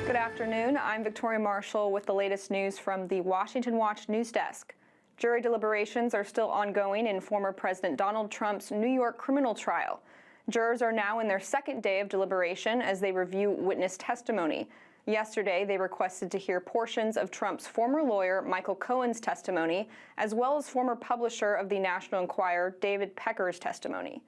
Good afternoon. I'm Victoria Marshall with the latest news from the Washington Watch news desk. Jury deliberations are still ongoing in former President Donald Trump's New York criminal trial. Jurors are now in their second day of deliberation as they review witness testimony. Yesterday, they requested to hear portions of Trump's former lawyer Michael Cohen's testimony, as well as former publisher of the National Enquirer David Pecker's testimony.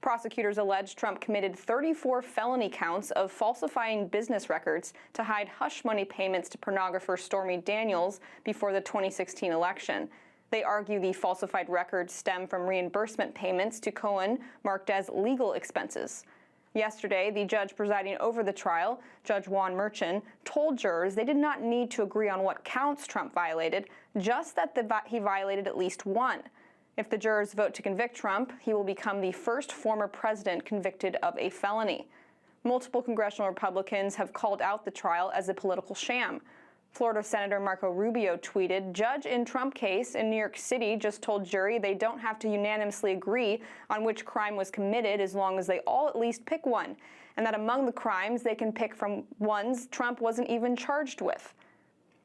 Prosecutors allege Trump committed 34 felony counts of falsifying business records to hide hush money payments to pornographer Stormy Daniels before the 2016 election. They argue the falsified records stem from reimbursement payments to Cohen marked as legal expenses. Yesterday, the judge presiding over the trial, Judge Juan Merchan, told jurors they did not need to agree on what counts Trump violated, just that he violated at least one. If the jurors vote to convict Trump, he will become the first former president convicted of a felony. Multiple congressional Republicans have called out the trial as a political sham. Florida Senator Marco Rubio tweeted, "Judge in Trump case in New York City just told jury they don't have to unanimously agree on which crime was committed as long as they all at least pick one, and that among the crimes they can pick from ones Trump wasn't even charged with."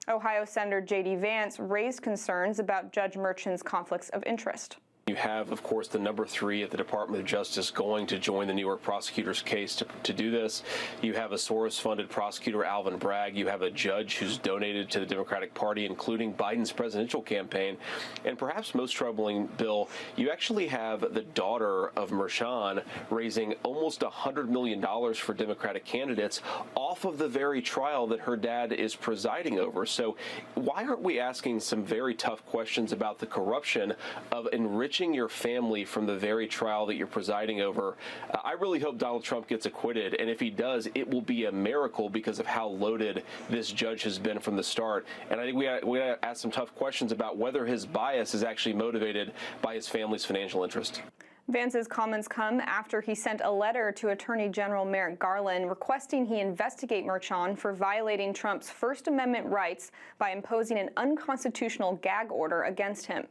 Ohio Senator J.D. Vance raised concerns about Judge Merchan's conflicts of interest. You have, of course, the number 3 at the Department of Justice going to join the New York prosecutor's case to do this. You have a Soros-funded prosecutor, Alvin Bragg. You have a judge who's donated to the Democratic Party, including Biden's presidential campaign. And perhaps most troubling, Bill, you actually have the daughter of Merchan raising almost $100 million for Democratic candidates off of the very trial that her dad is presiding over. So why aren't we asking some very tough questions about the corruption of enriching your family from the very trial that you're presiding over? I really hope Donald Trump gets acquitted, and if he does, it will be a miracle because of how loaded this judge has been from the start. And I think we got to ask some tough questions about whether his bias is actually motivated by his family's financial interest. Vance's comments come after he sent a letter to Attorney General Merrick Garland requesting he investigate Merchan for violating Trump's First Amendment rights by imposing an unconstitutional gag order against him.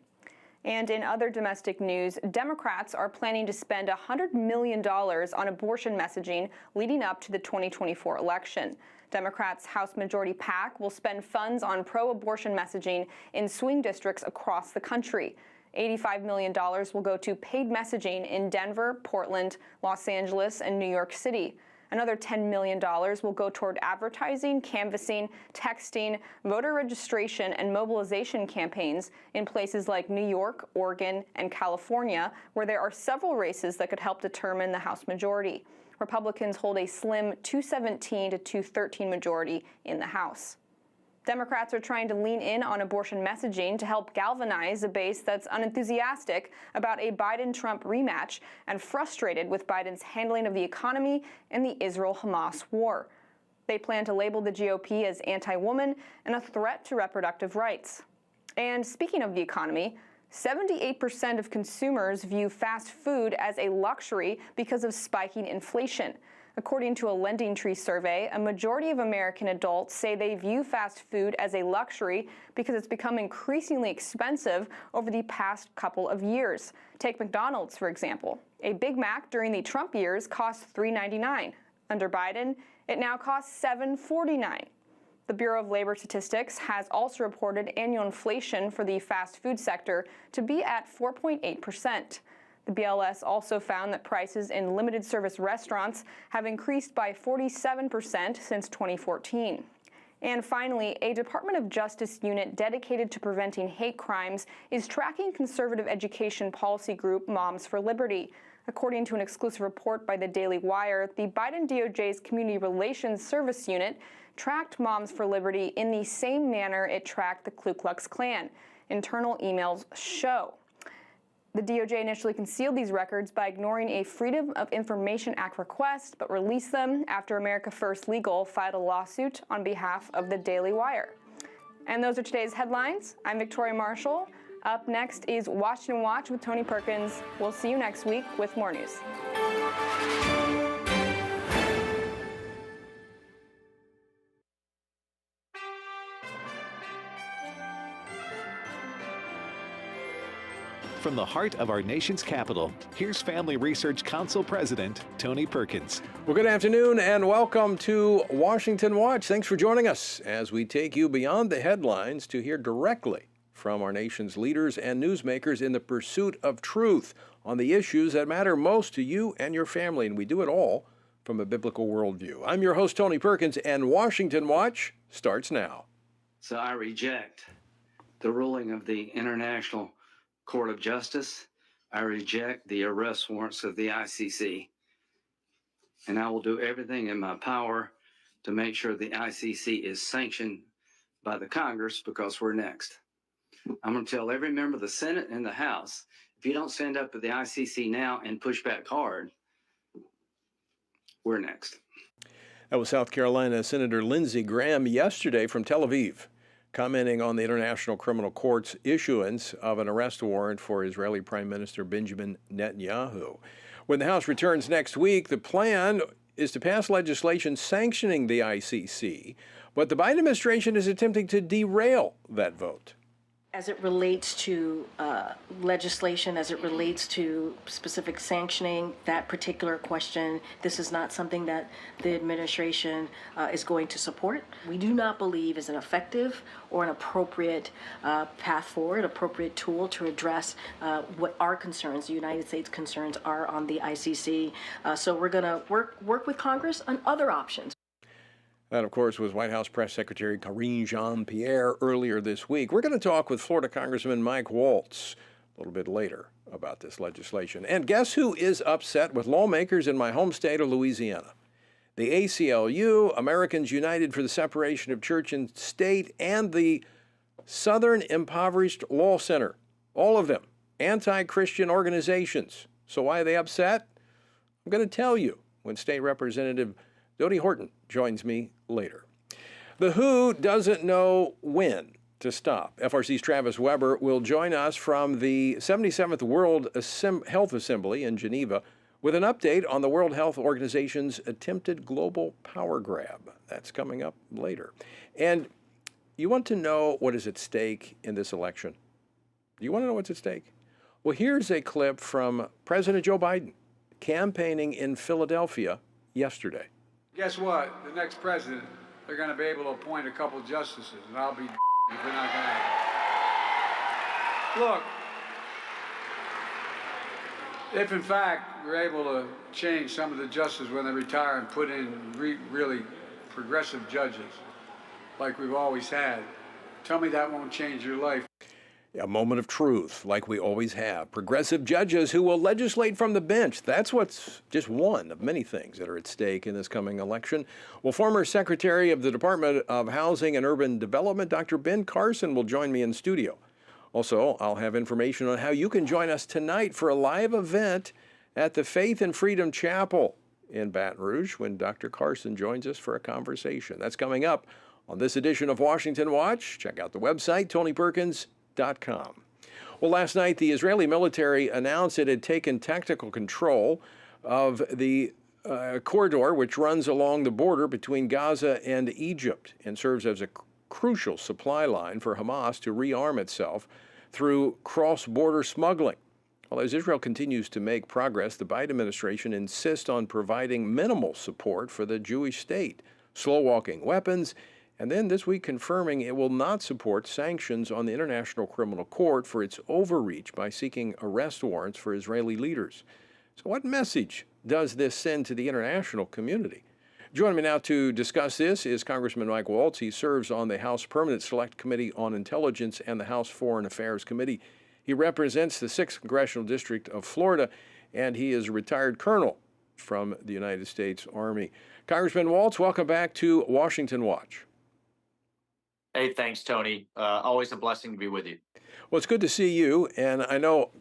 And in other domestic news, Democrats are planning to spend $100 million on abortion messaging leading up to the 2024 election. Democrats' House Majority PAC will spend funds on pro-abortion messaging in swing districts across the country. $85 million will go to paid messaging in Denver, Portland, Los Angeles, and New York City. Another $10 million will go toward advertising, canvassing, texting, voter registration, and mobilization campaigns in places like New York, Oregon, and California, where there are several races that could help determine the House majority. Republicans hold a slim 217 to 213 majority in the House. Democrats are trying to lean in on abortion messaging to help galvanize a base that's unenthusiastic about a Biden-Trump rematch and frustrated with Biden's handling of the economy and the Israel-Hamas war. They plan to label the GOP as anti-woman and a threat to reproductive rights. And speaking of the economy, 78% of consumers view fast food as a luxury because of spiking inflation. According to a LendingTree survey, a majority of American adults say they view fast food as a luxury because it's become increasingly expensive over the past couple of years. Take McDonald's, for example. A Big Mac during the Trump years cost $3.99. Under Biden, it now costs $7.49. The Bureau of Labor Statistics has also reported annual inflation for the fast food sector to be at 4.8%. The BLS also found that prices in limited service restaurants have increased by 47% since 2014. And finally, a Department of Justice unit dedicated to preventing hate crimes is tracking conservative education policy group Moms for Liberty. According to an exclusive report by the Daily Wire, the Biden DOJ's Community Relations Service Unit tracked Moms for Liberty in the same manner it tracked the Ku Klux Klan. Internal emails show. The DOJ initially concealed these records by ignoring a Freedom of Information Act request, but released them after America First Legal filed a lawsuit on behalf of the Daily Wire. And those are today's headlines. I'm Victoria Marshall. Up next is Washington Watch with Tony Perkins. We'll see you next week with more news. from the heart of our nation's capital, here's Family Research Council President Tony Perkins. Well, good afternoon and welcome to Washington Watch. Thanks for joining us as we take you beyond the headlines to hear directly from our nation's leaders and newsmakers in the pursuit of truth on the issues that matter most to you and your family. And we do it all from a biblical worldview. I'm your host, Tony Perkins, and Washington Watch starts now. So I reject the ruling of the International Court of Justice. I reject the arrest warrants of the ICC. And I will do everything in my power to make sure the ICC is sanctioned by the Congress, because we're next. I'm going to tell every member of the Senate and the House, if you don't stand up to the ICC now and push back hard, we're next. That was South Carolina Senator Lindsey Graham yesterday from Tel Aviv, commenting on the International Criminal Court's issuance of an arrest warrant for Israeli Prime Minister Benjamin Netanyahu. When the House returns next week, the plan is to pass legislation sanctioning the ICC, but the Biden administration is attempting to derail that vote. As it relates to legislation, as it relates to specific sanctioning, that particular question, this is not something that the administration is going to support. We do not believe is an effective or an appropriate path forward, appropriate tool to address what our concerns, the United States concerns, are on the ICC. So we're going to work with Congress on other options. That, of course, was White House Press Secretary Karine Jean-Pierre earlier this week. We're going to talk with Florida Congressman Mike Waltz a little bit later about this legislation. And guess who is upset with lawmakers in my home state of Louisiana? The ACLU, Americans United for the Separation of Church and State, and the Southern Impoverished Law Center. All of them anti-Christian organizations. So why are they upset? I'm going to tell you when State Representative Dodie Horton joins me later. The WHO doesn't know when to stop. FRC's Travis Weber will join us from the 77th World Health Assembly in Geneva with an update on the World Health Organization's attempted global power grab. That's coming up later. And you want to know what is at stake in this election? Do you want to know what's at stake? Well, here's a clip from President Joe Biden campaigning in Philadelphia yesterday. Guess what? The next president, they're going to be able to appoint a couple justices, and I'll be if they're not going to. Look, if in fact we're able to change some of the justices when they retire and put in really progressive judges, like we've always had, tell me that won't change your life. A moment of truth, like we always have. Progressive judges who will legislate from the bench. That's what's just one of many things that are at stake in this coming election. Well, former Secretary of the Department of Housing and Urban Development, Dr. Ben Carson, will join me in studio. Also, I'll have information on how you can join us tonight for a live event at the Faith and Freedom Chapel in Baton Rouge when Dr. Carson joins us for a conversation. That's coming up on this edition of Washington Watch. Check out the website, TonyPerkins.com. Well, last night, the Israeli military announced it had taken tactical control of the corridor which runs along the border between Gaza and Egypt and serves as a crucial supply line for Hamas to rearm itself through cross-border smuggling. Well, as Israel continues to make progress, the Biden administration insists on providing minimal support for the Jewish state, slow-walking weapons, and then this week confirming it will not support sanctions on the International Criminal Court for its overreach by seeking arrest warrants for Israeli leaders. So what message does this send to the international community? Joining me now to discuss this is Congressman Mike Waltz. He serves on the House Permanent Select Committee on Intelligence and the House Foreign Affairs Committee. He represents the 6th Congressional District of Florida, and he is a retired colonel from the United States Army. Congressman Waltz, welcome back to Washington Watch. Hey, thanks, Tony. Always a blessing to be with you. Well, it's good to see you. And I know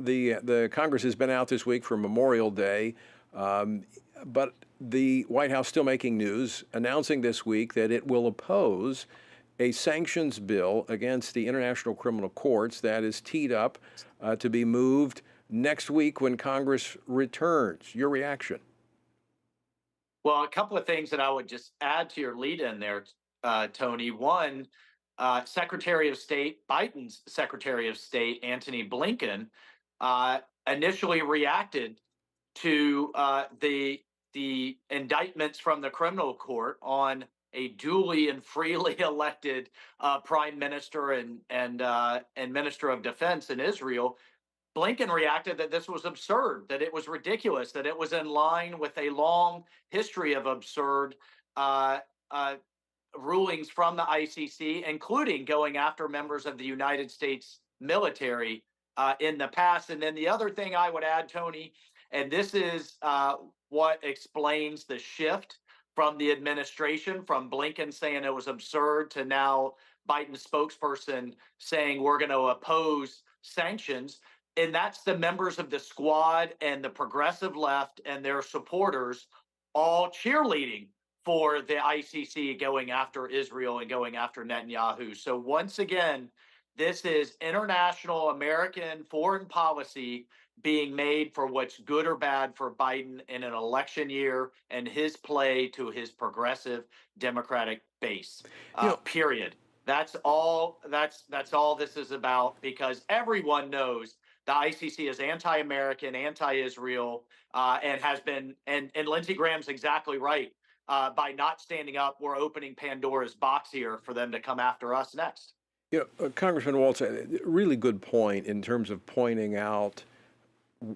the Congress has been out this week for Memorial Day, but the White House still making news, announcing this week that it will oppose a sanctions bill against the International Criminal Courts that is teed up to be moved next week when Congress returns. Your reaction? Well, a couple of things that I would just add to your lead in there, Tony. One, Secretary of State, Biden's Secretary of State, Antony Blinken, initially reacted to the indictments from the criminal court on a duly and freely elected prime minister and minister of defense in Israel. Blinken reacted that this was absurd, that it was ridiculous, that it was in line with a long history of absurd uh, uh, rulings from the ICC, including going after members of the United States military in the past. And then the other thing I would add, Tony, and this is what explains the shift from the administration, from Blinken saying it was absurd to now Biden's spokesperson saying we're going to oppose sanctions. And that's the members of the squad and the progressive left and their supporters all cheerleading for the ICC going after Israel and going after Netanyahu. So once again, this is international American foreign policy being made for what's good or bad for Biden in an election year and his play to his progressive Democratic base. Period. That's all. That's all this is about, because everyone knows the ICC is anti-American, anti-Israel, and has been. And Lindsey Graham's exactly right. By not standing up, we're opening Pandora's box here for them to come after us next. Congressman Waltz, a really good point in terms of pointing out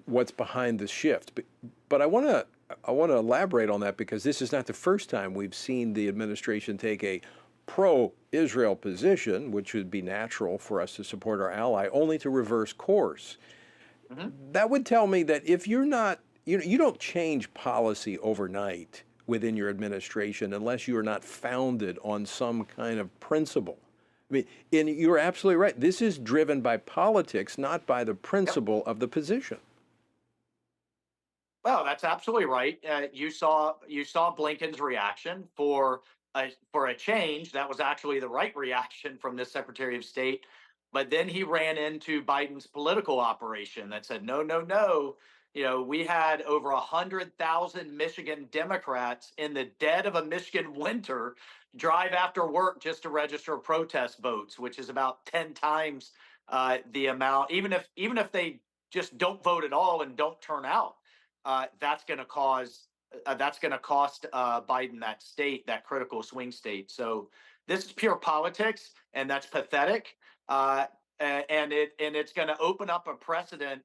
what's behind the shift. But I want to elaborate on that, because this is not the first time we've seen the administration take a pro-Israel position, which would be natural for us to support our ally, only to reverse course. Mm-hmm. That would tell me that if you're not, you don't change policy overnight within your administration unless you are not founded on some kind of principle. I mean, and you're absolutely right. This is driven by politics, not by the principle of the position. Well, that's absolutely right. You saw Blinken's reaction for a change. That was actually the right reaction from this Secretary of State. But then he ran into Biden's political operation that said, no, no, no. We had over 100,000 Michigan Democrats in the dead of a Michigan winter drive after work just to register protest votes, which is about 10 times the amount. Even if they just don't vote at all and don't turn out, that's going to cost Biden that state, that critical swing state. So this is pure politics, and that's pathetic. And it's going to open up a precedent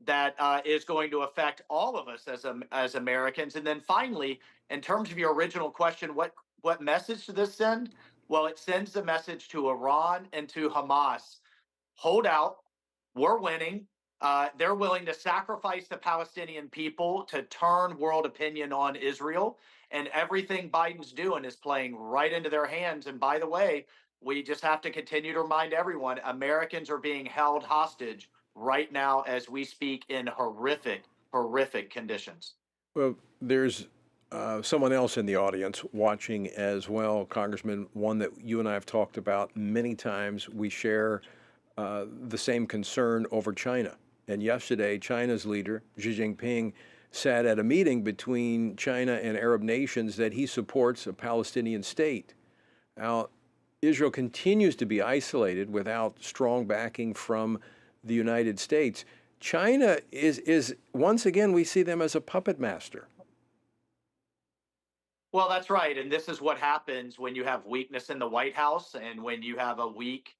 that is going to affect all of us as Americans. And then finally, in terms of your original question, what message does this send? Well, it sends the message to Iran and to Hamas: hold out, we're winning. They're willing to sacrifice the Palestinian people to turn world opinion on Israel. And everything Biden's doing is playing right into their hands. And by the way, we just have to continue to remind everyone, Americans are being held hostage right now as we speak in horrific, horrific conditions. Well, there's someone else in the audience watching as well, Congressman, one that you and I have talked about many times. We share the same concern over China. And yesterday, China's leader, Xi Jinping, said at a meeting between China and Arab nations that he supports a Palestinian state. Now, Israel continues to be isolated without strong backing from the United States. China is once again, we see them as a puppet master. Well, that's right. And this is what happens when you have weakness in the White House and when you have a weak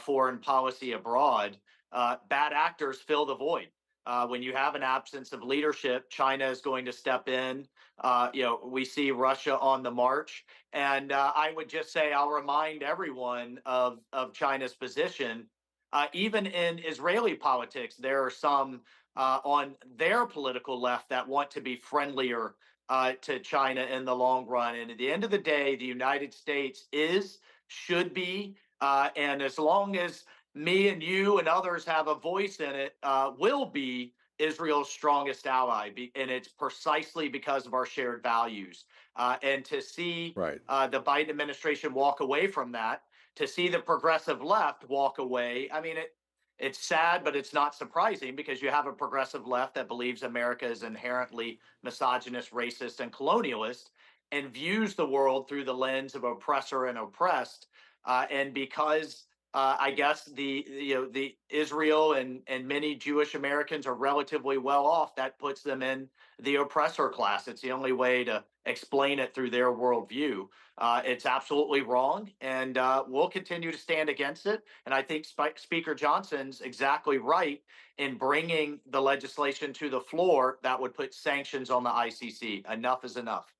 foreign policy abroad. Bad actors fill the void. When you have an absence of leadership, China is going to step in. We see Russia on the march. And I would just say, I'll remind everyone of China's position. Even in Israeli politics, there are some on their political left that want to be friendlier to China in the long run. And at the end of the day, the United States should be, and as long as me and you and others have a voice in it, will be Israel's strongest ally. And it's precisely because of our shared values. And to see the Biden administration walk away from that, to see the progressive left walk away, I mean, it's sad, but it's not surprising, because you have a progressive left that believes America is inherently misogynist, racist, and colonialist, and views the world through the lens of oppressor and oppressed. And because I guess the Israel and many Jewish Americans are relatively well off, that puts them in the oppressor class. It's the only way to explain it through their worldview. It's absolutely wrong, and we'll continue to stand against it. And I think Speaker Johnson's exactly right in bringing the legislation to the floor that would put sanctions on the ICC. Enough is enough.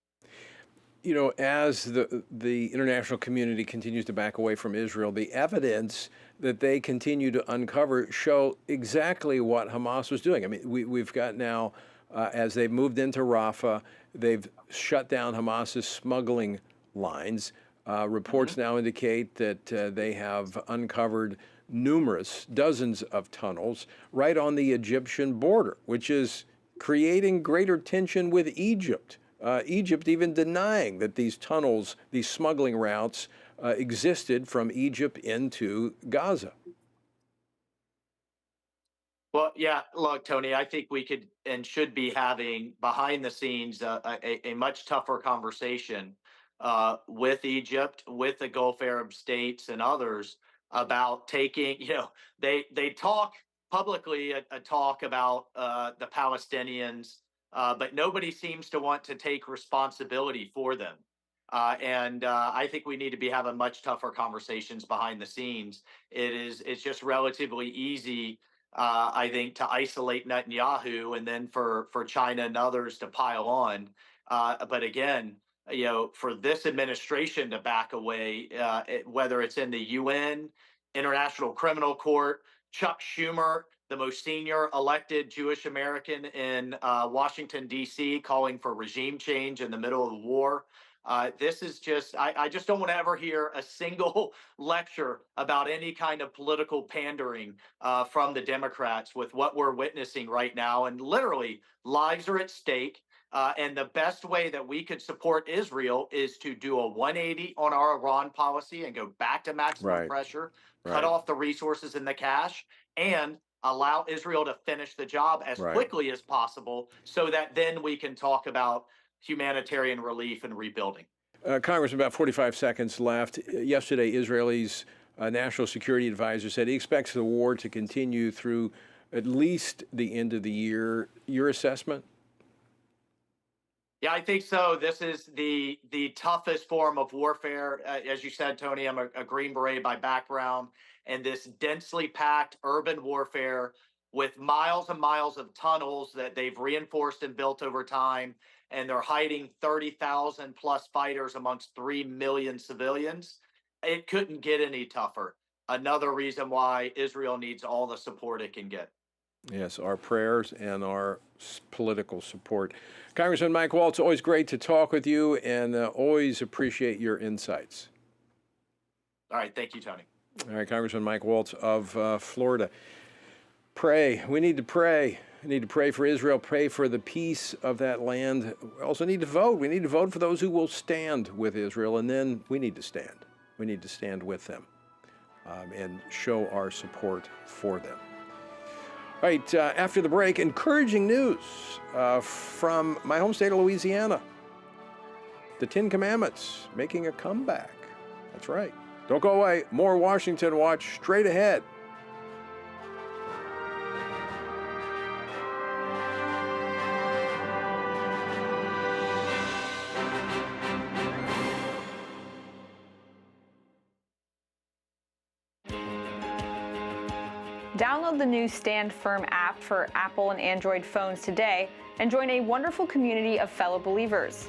You know, as the international community continues to back away from Israel, the evidence that they continue to uncover show exactly what Hamas was doing. I mean, we've got now, as they've moved into Rafah, they've shut down Hamas's smuggling lines. Reports now indicate that they have uncovered dozens of tunnels right on the Egyptian border, which is creating greater tension with Egypt. Egypt even denying that these tunnels, these smuggling routes, existed from Egypt into Gaza. Well, yeah, look, Tony, I think we could and should be having behind the scenes a much tougher conversation with Egypt, with the Gulf Arab states and others about taking, they talk publicly a talk about the Palestinians, but nobody seems to want to take responsibility for them. And I think we need to be having much tougher conversations behind the scenes. It's just relatively easy, I think, to isolate Netanyahu and then for China and others to pile on. But again, for this administration to back away, whether it's in the UN, International Criminal Court, Chuck Schumer, the most senior elected Jewish American in Washington, D.C., calling for regime change in the middle of the war. This is just, I just don't want to ever hear a single lecture about any kind of political pandering from the Democrats with what we're witnessing right now. And literally, lives are at stake. And the best way that we could support Israel is to do a 180 on our Iran policy and go back to maximum pressure, cut off the resources and the cash, and allow Israel to finish the job as quickly as possible so that then we can talk about humanitarian relief and rebuilding. Congressman, about 45 seconds left. Yesterday, Israel's national security advisor said he expects the war to continue through at least the end of the year. Your assessment? Yeah, I think so. This is the toughest form of warfare. As you said, Tony, I'm a Green Beret by background, and this densely packed urban warfare with miles and miles of tunnels that they've reinforced and built over time, and they're hiding 30,000 plus fighters amongst 3 million civilians. It couldn't get any tougher. Another reason why Israel needs all the support it can get. Yes, our prayers and our political support. Congressman Mike Waltz, always great to talk with you, and always appreciate your insights. All right, thank you, Tony. All right, Congressman Mike Waltz of Florida. Pray. We need to pray. We need to pray for Israel, pray for the peace of that land. We also need to vote. We need to vote for those who will stand with Israel, and then we need to stand. We need to stand with them and show our support for them. All right, after the break, encouraging news from my home state of Louisiana. The Ten Commandments making a comeback. That's right. Don't go away. More Washington Watch straight ahead. Download the new Stand Firm app for Apple and Android phones today and join a wonderful community of fellow believers.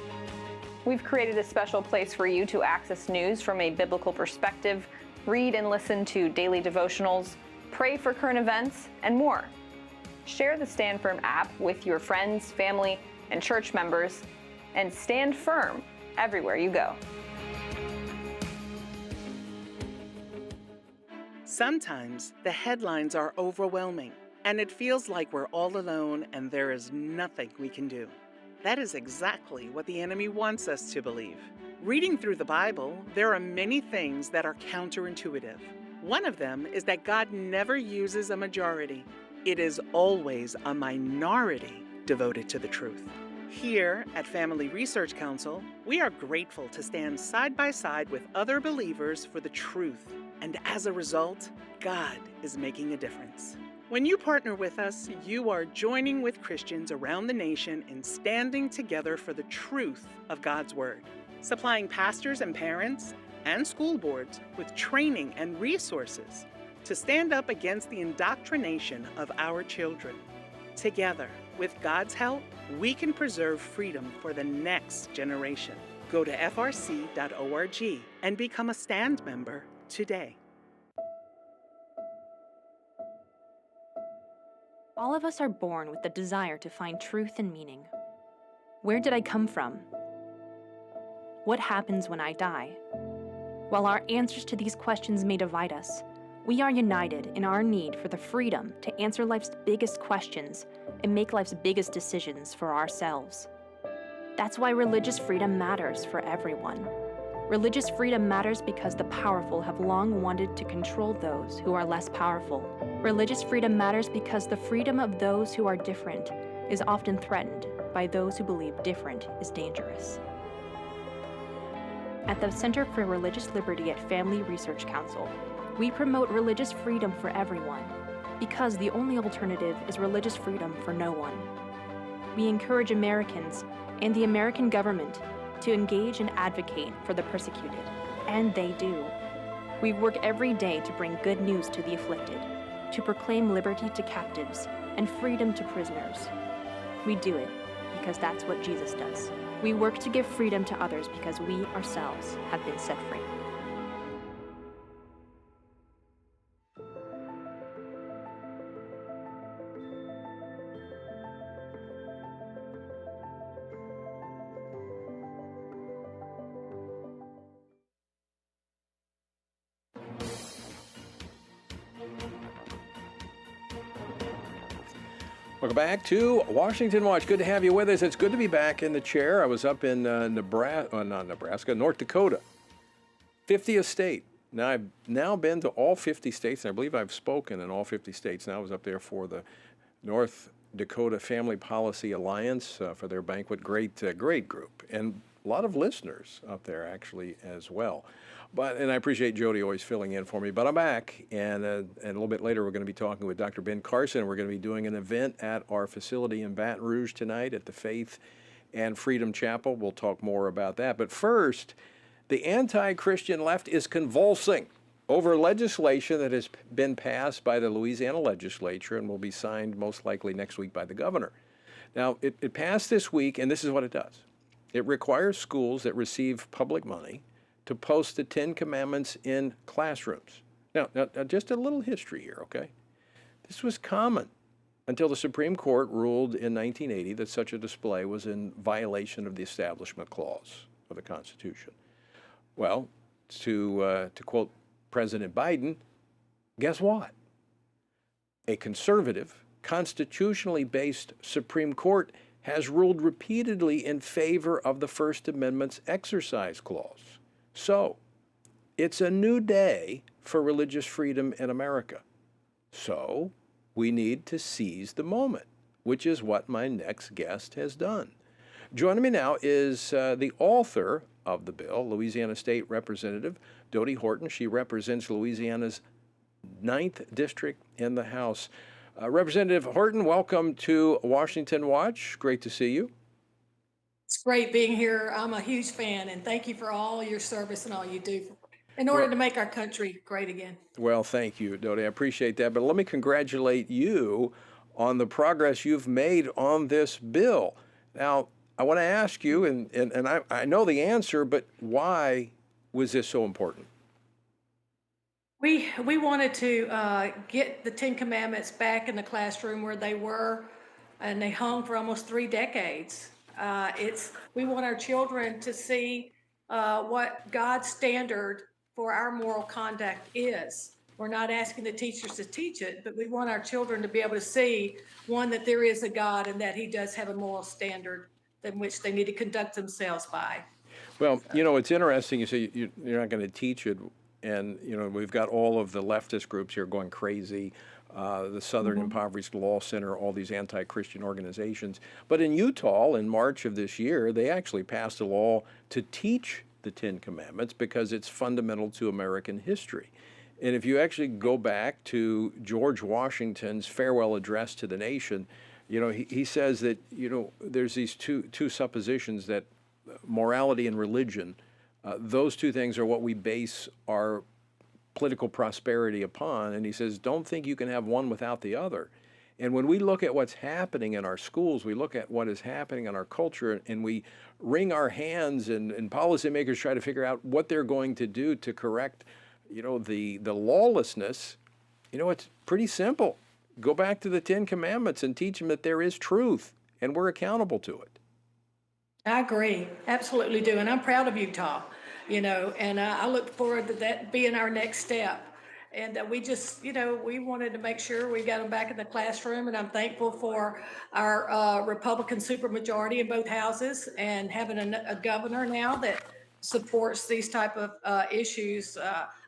We've created a special place for you to access news from a biblical perspective, read and listen to daily devotionals, pray for current events, and more. Share the Stand Firm app with your friends, family, and church members, and stand firm everywhere you go. Sometimes the headlines are overwhelming, and it feels like we're all alone and there is nothing we can do. That is exactly what the enemy wants us to believe. Reading through the Bible, there are many things that are counterintuitive. One of them is that God never uses a majority. It is always a minority devoted to the truth. Here at Family Research Council, we are grateful to stand side by side with other believers for the truth. And as a result, God is making a difference. When you partner with us, you are joining with Christians around the nation in standing together for the truth of God's Word, supplying pastors and parents and school boards with training and resources to stand up against the indoctrination of our children. Together, with God's help, we can preserve freedom for the next generation. Go to frc.org and become a STAND member today. All of us are born with the desire to find truth and meaning. Where did I come from? What happens when I die? While our answers to these questions may divide us, we are united in our need for the freedom to answer life's biggest questions and make life's biggest decisions for ourselves. That's why religious freedom matters for everyone. Religious freedom matters because the powerful have long wanted to control those who are less powerful. Religious freedom matters because the freedom of those who are different is often threatened by those who believe different is dangerous. At the Center for Religious Liberty at Family Research Council, we promote religious freedom for everyone because the only alternative is religious freedom for no one. We encourage Americans and the American government to engage and advocate for the persecuted, and they do. We work every day to bring good news to the afflicted, to proclaim liberty to captives and freedom to prisoners. We do it because that's what Jesus does. We work to give freedom to others because we ourselves have been set free. Welcome back to Washington Watch. Good to have you with us. It's good to be back in the chair. I was up in North Dakota, 50th state. Now, I've now been to all 50 states, and I believe I've spoken in all 50 states. Now, I was up there for the North Dakota Family Policy Alliance for their banquet. Great group, and a lot of listeners up there, actually, as well. And I appreciate Jody always filling in for me. But I'm back, and a little bit later we're going to be talking with Dr. Ben Carson. We're going to be doing an event at our facility in Baton Rouge tonight at the Faith and Freedom Chapel. We'll talk more about that. But first, the anti-Christian left is convulsing over legislation that has been passed by the Louisiana legislature and will be signed most likely next week by the governor. Now, it passed this week, and this is what it does. It requires schools that receive public money to post the Ten Commandments in classrooms. Now, just a little history here, okay? This was common until the Supreme Court ruled in 1980 that such a display was in violation of the Establishment Clause of the Constitution. Well, to quote President Biden, guess what? A conservative, constitutionally based Supreme Court has ruled repeatedly in favor of the First Amendment's exercise clause. So, it's a new day for religious freedom in America. So, we need to seize the moment, which is what my next guest has done. Joining me now is the author of the bill, Louisiana State Representative Dodie Horton. She represents Louisiana's 9th District in the House. Representative Horton, welcome to Washington Watch. Great to see you. It's great being here. I'm a huge fan, and thank you for all your service and all you do in order to make our country great again. Well, thank you, Dodie. I appreciate that. But let me congratulate you on the progress you've made on this bill. Now, I want to ask you, and I know the answer, but why was this so important? We wanted to get the Ten Commandments back in the classroom where they were, and they hung for almost 3 decades. We want our children to see what God's standard for our moral conduct is. We're not asking the teachers to teach it, but we want our children to be able to see, one, that there is a God and that he does have a moral standard in which they need to conduct themselves by. Well, it's interesting. You say you're not going to teach it, and we've got all of the leftist groups here going crazy the Southern Impoverished Law Center, all these anti-Christian organizations. But in Utah, in March of this year, they actually passed a law to teach the Ten Commandments because it's fundamental to American history. And if you actually go back to George Washington's farewell address to the nation, he says that, there's these two suppositions that morality and religion, those two things are what we base our political prosperity upon. And he says, don't think you can have one without the other. And when we look at what's happening in our schools, we look at what is happening in our culture, and we wring our hands, and policymakers try to figure out what they're going to do to correct, the lawlessness. It's pretty simple. Go back to the Ten Commandments and teach them that there is truth, and we're accountable to it. I agree, absolutely do, and I'm proud of Utah, and I look forward to that being our next step. And we just, we wanted to make sure we got them back in the classroom, and I'm thankful for our Republican supermajority in both houses and having a governor now that supports these type of issues.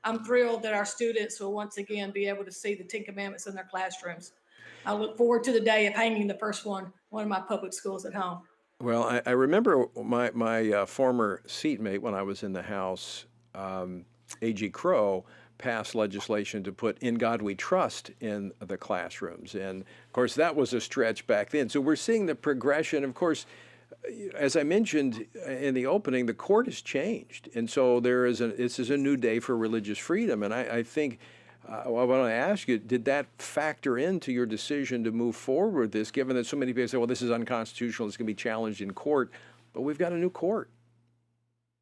I'm thrilled that our students will once again be able to see the Ten Commandments in their classrooms. I look forward to the day of hanging the first one of my public schools at home. Well, I remember my former seatmate when I was in the House, A.G. Crow, passed legislation to put "In God We Trust" in the classrooms. And of course, that was a stretch back then. So we're seeing the progression. Of course, as I mentioned in the opening, the court has changed. And so this is a new day for religious freedom. And I think, I want to ask you, did that factor into your decision to move forward with this, given that so many people say, well, this is unconstitutional, it's going to be challenged in court, but we've got a new court?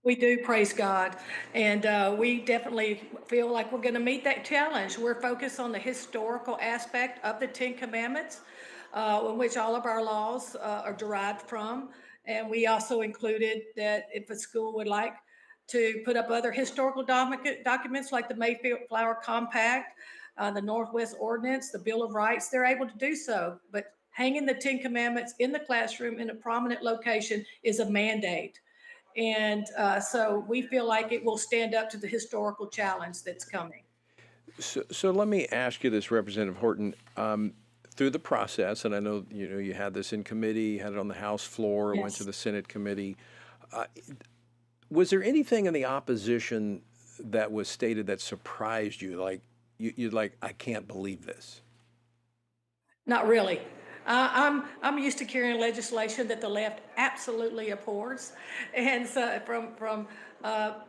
We do, praise God. And we definitely feel like we're going to meet that challenge. We're focused on the historical aspect of the Ten Commandments, in which all of our laws are derived from. And we also included that if a school would like to put up other historical documents like the Mayflower Compact, the Northwest Ordinance, the Bill of Rights, they're able to do so. But hanging the Ten Commandments in the classroom in a prominent location is a mandate. And so we feel like it will stand up to the historical challenge that's coming. So let me ask you this, Representative Horton. Through the process, and I know you had this in committee, had it on the House floor, it went to the Senate committee. Was there anything in the opposition that was stated that surprised you? Like you're like, I can't believe this. Not really. I'm used to carrying legislation that the left absolutely abhors, and so from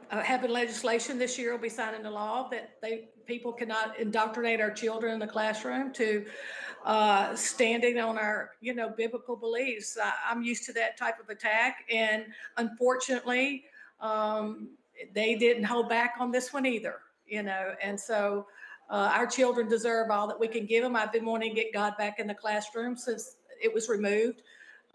having legislation this year, we'll be signing a law that people cannot indoctrinate our children in the classroom to standing on our biblical beliefs. I'm used to that type of attack, and unfortunately, they didn't hold back on this one either. And so. Our children deserve all that we can give them. I've been wanting to get God back in the classroom since it was removed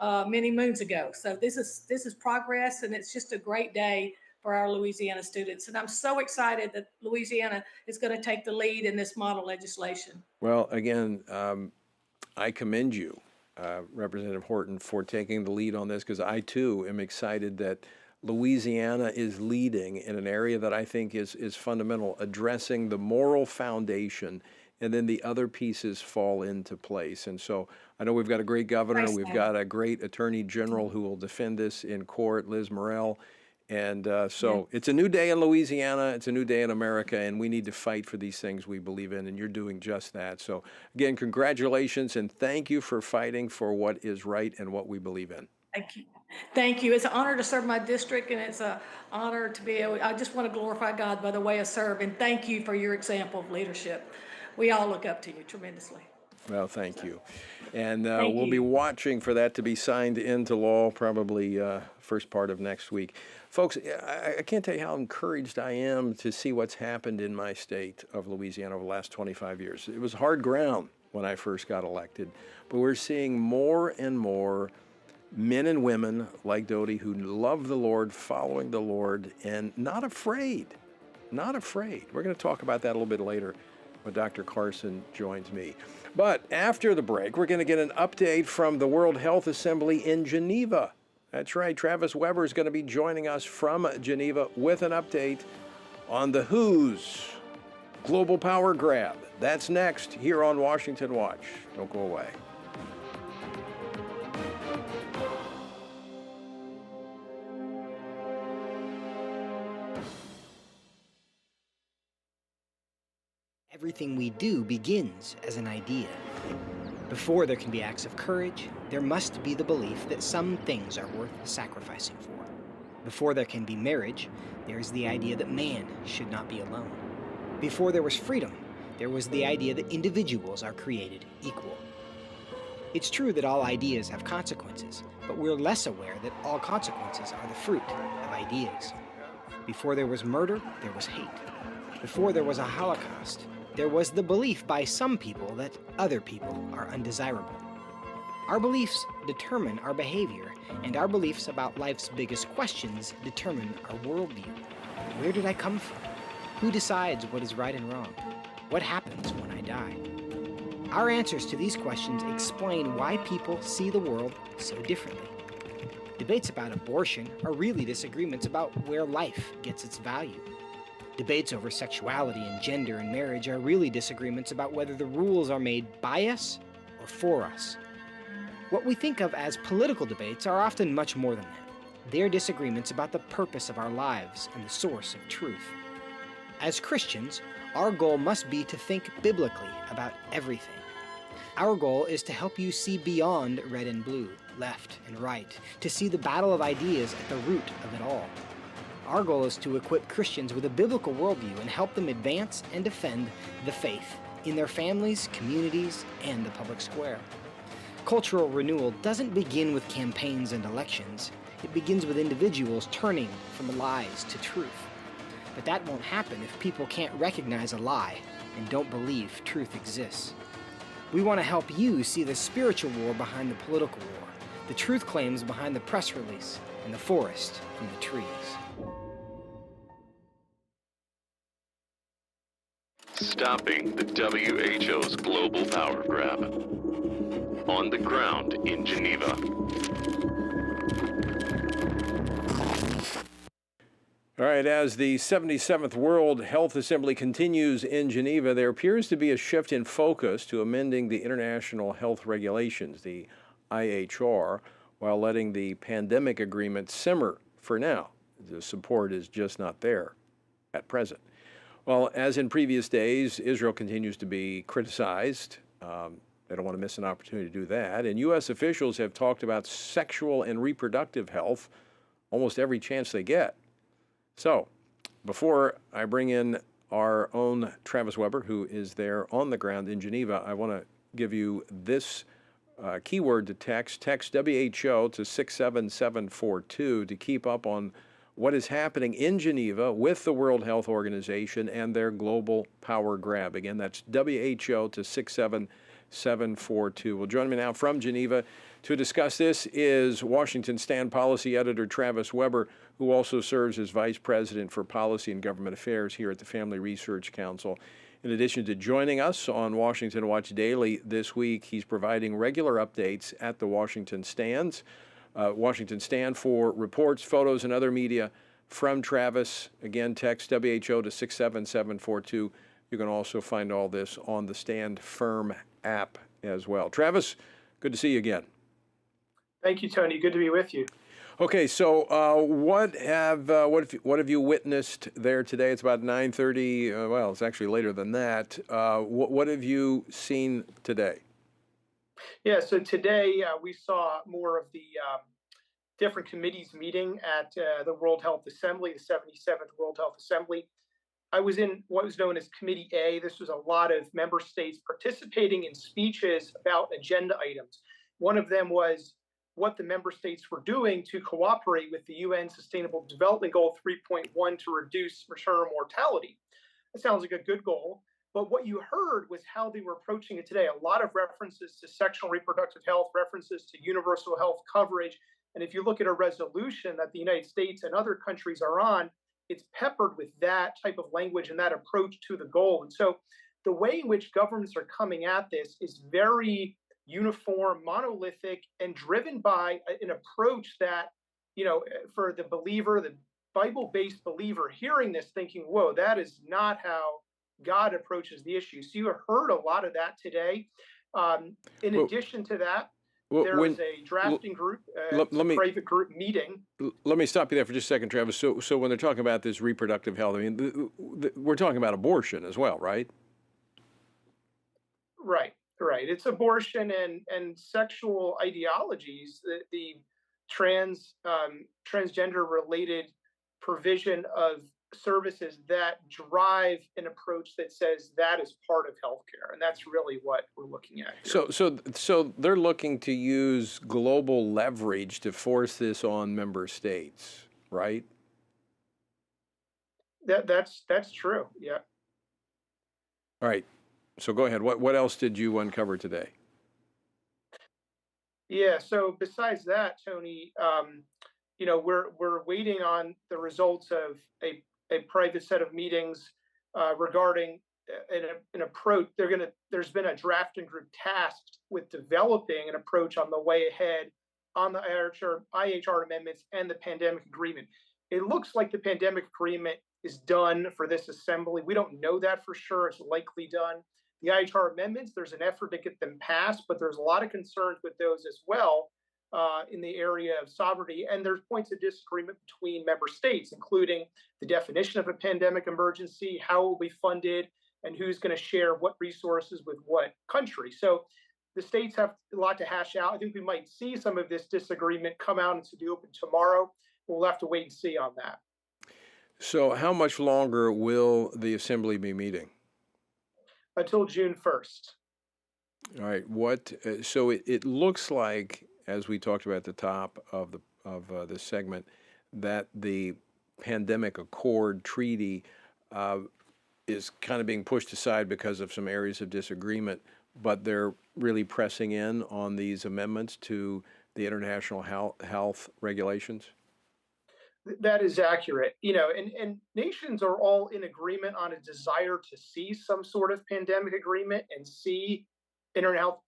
many moons ago. So this is progress, and it's just a great day for our Louisiana students. And I'm so excited that Louisiana is going to take the lead in this model legislation. Well, again, I commend you, Representative Horton, for taking the lead on this, because I too am excited that Louisiana is leading in an area that I think is fundamental, addressing the moral foundation, and then the other pieces fall into place. And so I know we've got a great governor, we've got a great attorney general who will defend this in court, Liz Morrell. And it's a new day in Louisiana, it's a new day in America, and we need to fight for these things we believe in, and you're doing just that. So again, congratulations, and thank you for fighting for what is right and what we believe in. Thank you. Thank you. It's an honor to serve my district, and it's an honor to be able, I just want to glorify God by the way I serve, and thank you for your example of leadership. We all look up to you tremendously. Well, thank you. And we'll be watching for that to be signed into law probably first part of next week. Folks, I can't tell you how encouraged I am to see what's happened in my state of Louisiana over the last 25 years. It was hard ground when I first got elected, but we're seeing more and more men and women like Dodie who love the Lord, following the Lord, and not afraid. Not afraid. We're going to talk about that a little bit later when Dr. Carson joins me. But after the break, we're going to get an update from the World Health Assembly in Geneva. That's right, Travis Weber is going to be joining us from Geneva with an update on the WHO's Global Power Grab. That's next here on Washington Watch. Don't go away. Everything we do begins as an idea. Before there can be acts of courage, there must be the belief that some things are worth sacrificing for. Before there can be marriage, there is the idea that man should not be alone. Before there was freedom, there was the idea that individuals are created equal. It's true that all ideas have consequences, but we're less aware that all consequences are the fruit of ideas. Before there was murder, there was hate. Before there was a Holocaust, there was the belief by some people that other people are undesirable. Our beliefs determine our behavior, and our beliefs about life's biggest questions determine our worldview. Where did I come from? Who decides what is right and wrong? What happens when I die? Our answers to these questions explain why people see the world so differently. Debates about abortion are really disagreements about where life gets its value. Debates over sexuality and gender and marriage are really disagreements about whether the rules are made by us or for us. What we think of as political debates are often much more than that. They are disagreements about the purpose of our lives and the source of truth. As Christians, our goal must be to think biblically about everything. Our goal is to help you see beyond red and blue, left and right, to see the battle of ideas at the root of it all. Our goal is to equip Christians with a biblical worldview and help them advance and defend the faith in their families, communities, and the public square. Cultural renewal doesn't begin with campaigns and elections. It begins with individuals turning from lies to truth. But that won't happen if people can't recognize a lie and don't believe truth exists. We want to help you see the spiritual war behind the political war, the truth claims behind the press release, and the forest from the trees. Stopping the WHO's global power grab. On the ground in Geneva. All right, as the 77th World Health Assembly continues in Geneva, there appears to be a shift in focus to amending the International Health Regulations, the IHR, while letting the pandemic agreement simmer for now. The support is just not there at present. Well, as in previous days, Israel continues to be criticized. They don't want to miss an opportunity to do that. And U.S. officials have talked about sexual and reproductive health almost every chance they get. So, before I bring in our own Travis Weber, who is there on the ground in Geneva, I want to give you this keyword to text. Text WHO to 67742 to keep up on what is happening in Geneva with the World Health Organization and their global power grab. Again, that's WHO to 67742. Well, joining me now from Geneva to discuss this is Washington Stand Policy Editor Travis Weber, who also serves as Vice President for Policy and Government Affairs here at the Family Research Council. In addition to joining us on Washington Watch Daily this week, he's providing regular updates at the Washington Stand for reports, photos, and other media from Travis. Again, text WHO to 67742. You can also find all this on the Stand Firm app as well. Travis, good to see you again. Thank you, Tony. Good to be with you. Okay, so what have you witnessed there today? It's about 9:30. Well, it's actually later than that. What have you seen today? Yeah, so today we saw more of the different committees meeting at the World Health Assembly, the 77th World Health Assembly. I was in what was known as Committee A. This was a lot of member states participating in speeches about agenda items. One of them was what the member states were doing to cooperate with the UN Sustainable Development Goal 3.1 to reduce maternal mortality. That sounds like a good goal. But what you heard was how they were approaching it today. A lot of references to sexual and reproductive health, references to universal health coverage. And if you look at a resolution that the United States and other countries are on, it's peppered with that type of language and that approach to the goal. And so the way in which governments are coming at this is very uniform, monolithic, and driven by an approach that, for the believer, the Bible-based believer hearing this thinking, whoa, that is not how God approaches the issue. So you have heard a lot of that today. In addition to that, there is a drafting group, a private group meeting. Let me stop you there for just a second, Travis. So when they're talking about this reproductive health, I mean, we're talking about abortion as well, right? Right. It's abortion and sexual ideologies, the transgender related provision of services that drive an approach that says that is part of healthcare, and that's really what we're looking at here. So they're looking to use global leverage to force this on member states, right? That's true. Yeah. All right. So go ahead. What else did you uncover today? Yeah. So besides that, Tony, we're waiting on the results of a private set of meetings regarding an approach. There's been a drafting group tasked with developing an approach on the way ahead on the IHR amendments and the pandemic agreement. It looks like the pandemic agreement is done for this assembly. We don't know that for sure. It's likely done. The IHR amendments, there's an effort to get them passed, but there's a lot of concerns with those as well in the area of sovereignty. And there's points of disagreement between member states, including the definition of a pandemic emergency, how it will be funded, and who's going to share what resources with what country. So the states have a lot to hash out. I think we might see some of this disagreement come out into the open tomorrow. We'll have to wait and see on that. So how much longer will the assembly be meeting? Until June 1st. All right. So it looks like, as we talked about at the top of this segment, that the pandemic accord treaty is kind of being pushed aside because of some areas of disagreement, but they're really pressing in on these amendments to the international health regulations. That is accurate. And nations are all in agreement on a desire to see some sort of pandemic agreement and see international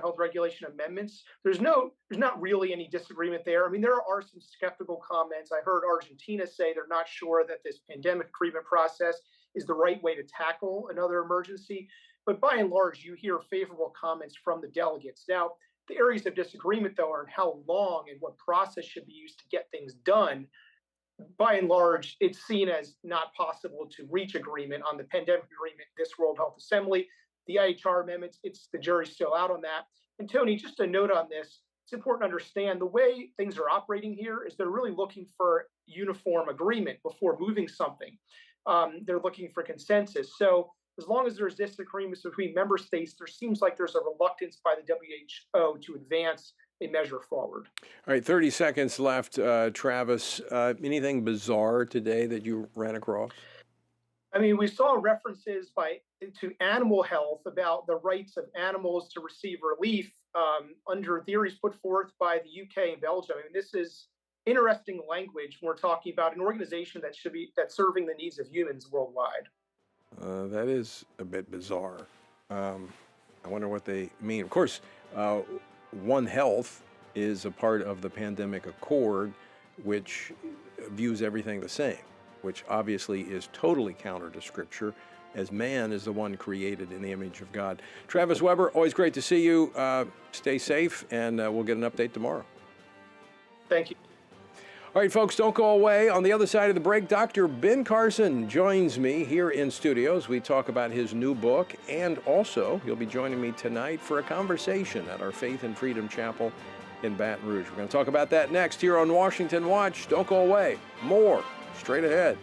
health regulation amendments. There's not really any disagreement there. I mean, there are some skeptical comments. I heard Argentina say they're not sure that this pandemic agreement process is the right way to tackle another emergency. But by and large, you hear favorable comments from the delegates. Now, the areas of disagreement, though, are in how long and what process should be used to get things done. By and large, it's seen as not possible to reach agreement on the pandemic agreement, this World Health Assembly. The IHR amendments, the jury's still out on that. And Tony, just a note on this, it's important to understand the way things are operating here is they're really looking for uniform agreement before moving something. They're looking for consensus. So as long as there's disagreements between member states, there seems like there's a reluctance by the WHO to advance a measure forward. All right, 30 seconds left. Travis, anything bizarre today that you ran across? I mean, we saw references to animal health about the rights of animals to receive relief under theories put forth by the UK and Belgium. I mean, this is interesting language when we're talking about an organization that's serving the needs of humans worldwide. That is a bit bizarre. I wonder what they mean. Of course, One Health is a part of the pandemic accord, which views everything the same, which obviously is totally counter to Scripture, as man is the one created in the image of God. Travis Weber, always great to see you. Stay safe, and we'll get an update tomorrow. Thank you. All right, folks, don't go away. On the other side of the break, Dr. Ben Carson joins me here in studios. We talk about his new book, and also he'll be joining me tonight for a conversation at our Faith and Freedom Chapel in Baton Rouge. We're going to talk about that next here on Washington Watch. Don't go away. More straight ahead.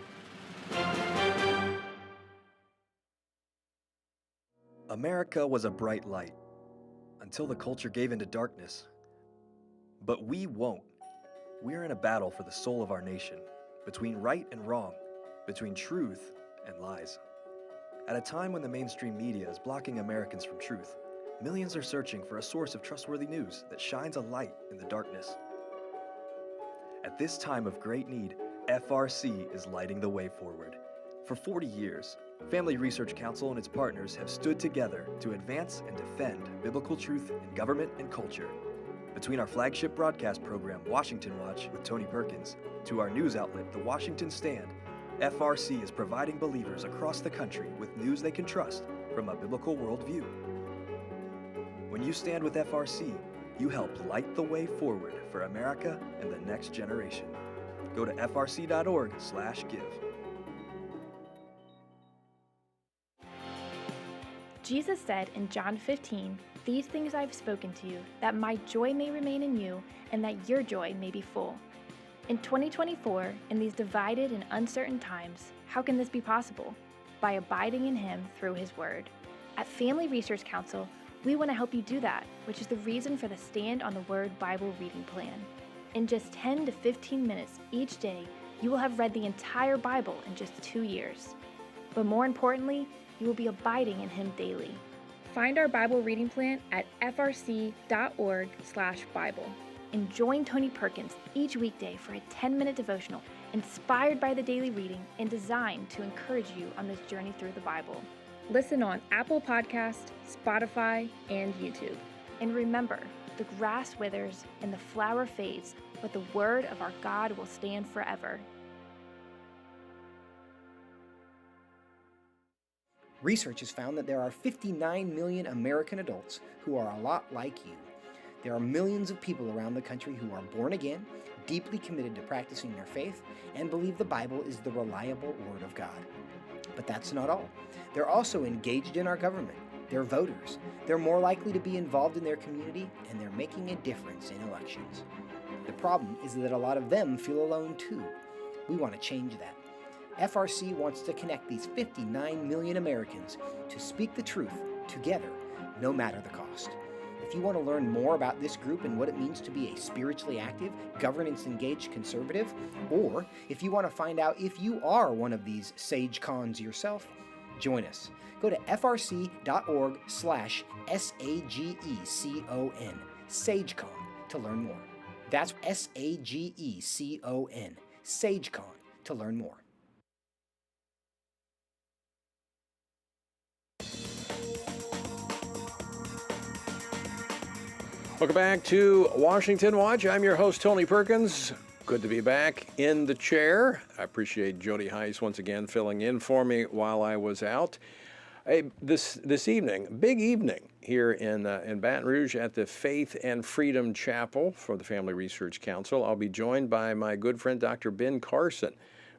America was a bright light until the culture gave into darkness. But we won't. We're in a battle for the soul of our nation, between right and wrong, between truth and lies. At a time when the mainstream media is blocking Americans from truth, millions are searching for a source of trustworthy news that shines a light in the darkness. At this time of great need, FRC is lighting the way forward. For 40 years, Family Research Council and its partners have stood together to advance and defend biblical truth in government and culture. Between our flagship broadcast program, Washington Watch with Tony Perkins, to our news outlet, The Washington Stand, FRC is providing believers across the country with news they can trust from a biblical worldview. When you stand with FRC, you help light the way forward for America and the next generation. Go to frc.org/give. Jesus said in John 15, "These things I've spoken to you, that my joy may remain in you, and that your joy may be full." In 2024, in these divided and uncertain times, how can this be possible? By abiding in Him through His Word. At Family Research Council, we want to help you do that, which is the reason for the Stand on the Word Bible reading plan. In just 10 to 15 minutes each day, you will have read the entire Bible in just 2 years. But more importantly, you will be abiding in Him daily. Find our Bible reading plan at frc.org/Bible. And join Tony Perkins each weekday for a 10-minute devotional inspired by the daily reading and designed to encourage you on this journey through the Bible. Listen on Apple Podcast, Spotify, and YouTube. And remember, the grass withers and the flower fades, but the word of our God will stand forever. Research has found that there are 59 million American adults who are a lot like you. There are millions of people around the country who are born again, deeply committed to practicing their faith, and believe the Bible is the reliable Word of God. But that's not all. They're also engaged in our government. They're voters. They're more likely to be involved in their community, and they're making a difference in elections. The problem is that a lot of them feel alone too. We want to change that. FRC wants to connect these 59 million Americans to speak the truth together, no matter the cost. If you want to learn more about this group and what it means to be a spiritually active, governance-engaged conservative, or if you want to find out if you are one of these sage cons yourself, join us. Go to frc.org/SAGECON, SageCon, to learn more. That's SAGECON, SageCon, to learn more. Welcome back to Washington Watch. I'm your host, Tony Perkins. Good to be back in the chair. I appreciate Jody Heiss once again filling in for me while I was out. Hey, this evening, big evening here in Baton Rouge at the Faith and Freedom Chapel for the Family Research Council. I'll be joined by my good friend, Dr. Ben Carson.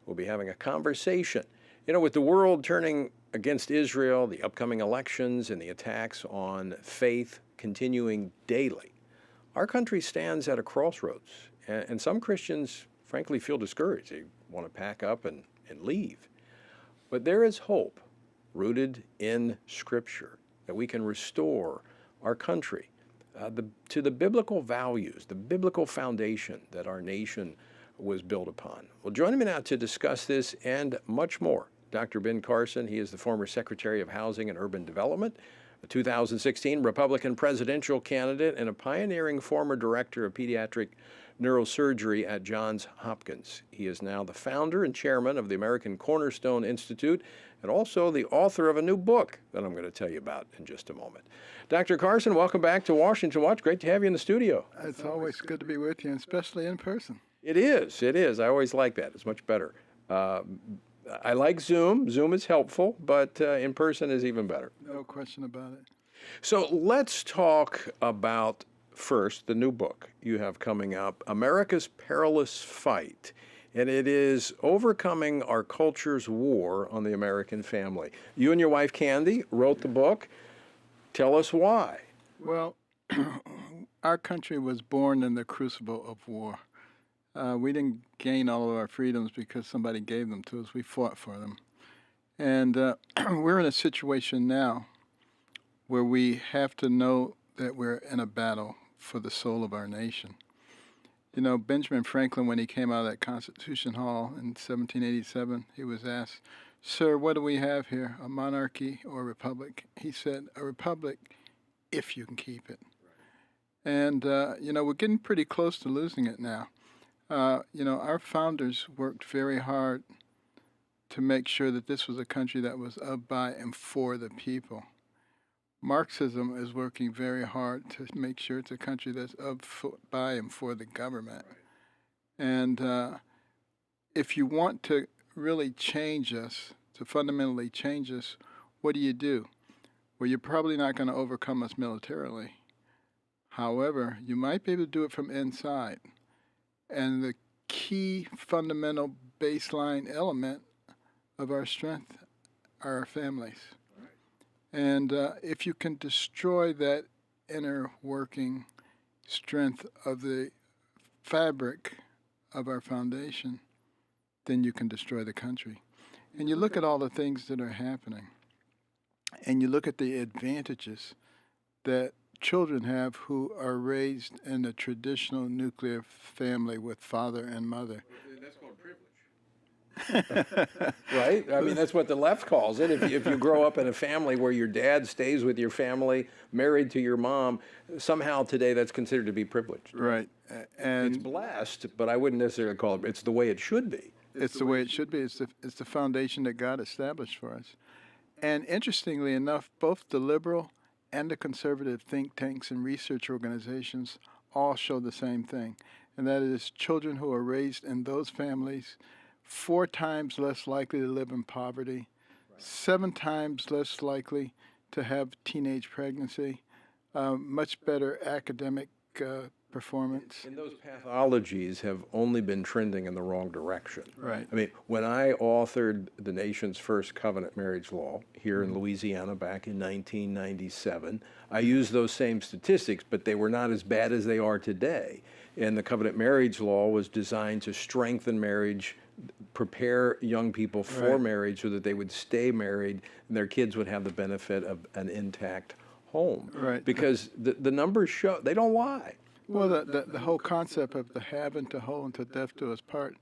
We'll be having a conversation. You know, with the world turning against Israel, the upcoming elections, and the attacks on faith continuing daily, our country stands at a crossroads, and some Christians, frankly, feel discouraged. They want to pack up and leave. But there is hope rooted in Scripture that we can restore our country to the biblical values, the biblical foundation that our nation was built upon. Well, joining me now to discuss this and much more, Dr. Ben Carson. He is the former Secretary of Housing and Urban Development, a 2016 Republican presidential candidate, and a pioneering former director of pediatric neurosurgery at Johns Hopkins. He is now the founder and chairman of the American Cornerstone Institute, and also the author of a new book that I'm going to tell you about in just a moment. Dr. Carson, welcome back to Washington Watch. Great to have you in the studio. It's always good to be with you, especially in person. It is. It is. I always like that. It's much better. I like Zoom. Zoom is helpful, but in person is even better. No question about it. So let's talk about, first, the new book you have coming up, America's Perilous Fight. And it is overcoming our culture's war on the American family. You and your wife, Candy, wrote the book. Tell us why. Well, our country was born in the crucible of war. We didn't gain all of our freedoms because somebody gave them to us. We fought for them. And we're in a situation now where we have to know that we're in a battle for the soul of our nation. You know, Benjamin Franklin, when he came out of that Constitution Hall in 1787, he was asked, "Sir, what do we have here, a monarchy or a republic?" He said, "A republic, if you can keep it." And, you know, we're getting pretty close to losing it now. You know, our founders worked very hard to make sure that this was a country that was of, by, and for the people. Marxism is working very hard to make sure it's a country that's of, by, and for the government. And if you want to really change us, to fundamentally change us, what do? Well, you're probably not going to overcome us militarily. However, you might be able to do it from inside. And the key fundamental baseline element of our strength are our families. And if you can destroy that inner working strength of the fabric of our foundation, then you can destroy the country. And you look at all the things that are happening, and you look at the advantages that children have who are raised in a traditional nuclear family with father and mother. That's called privilege. Right? I mean, that's what the left calls it. If you grow up in a family where your dad stays with your family, married to your mom, somehow today that's considered to be privileged. Right. And it's blessed, but I wouldn't necessarily call it, it's the way it should be. It's the way it should be. It's the foundation that God established for us. And interestingly enough, both the liberal and the conservative think tanks and research organizations all show the same thing, and that is children who are raised in those families 4 times less likely to live in poverty, 7 times less likely to have teenage pregnancy, much better academic performance. And those pathologies have only been trending in the wrong direction. Right. I mean, when I authored the nation's first covenant marriage law here in Louisiana back in 1997, I used those same statistics, but they were not as bad as they are today. And the covenant marriage law was designed to strengthen marriage, prepare young people for marriage so that they would stay married and their kids would have the benefit of an intact home. Right. Because the numbers show, they don't lie. Well, the whole concept of the have and to whole and to death do us part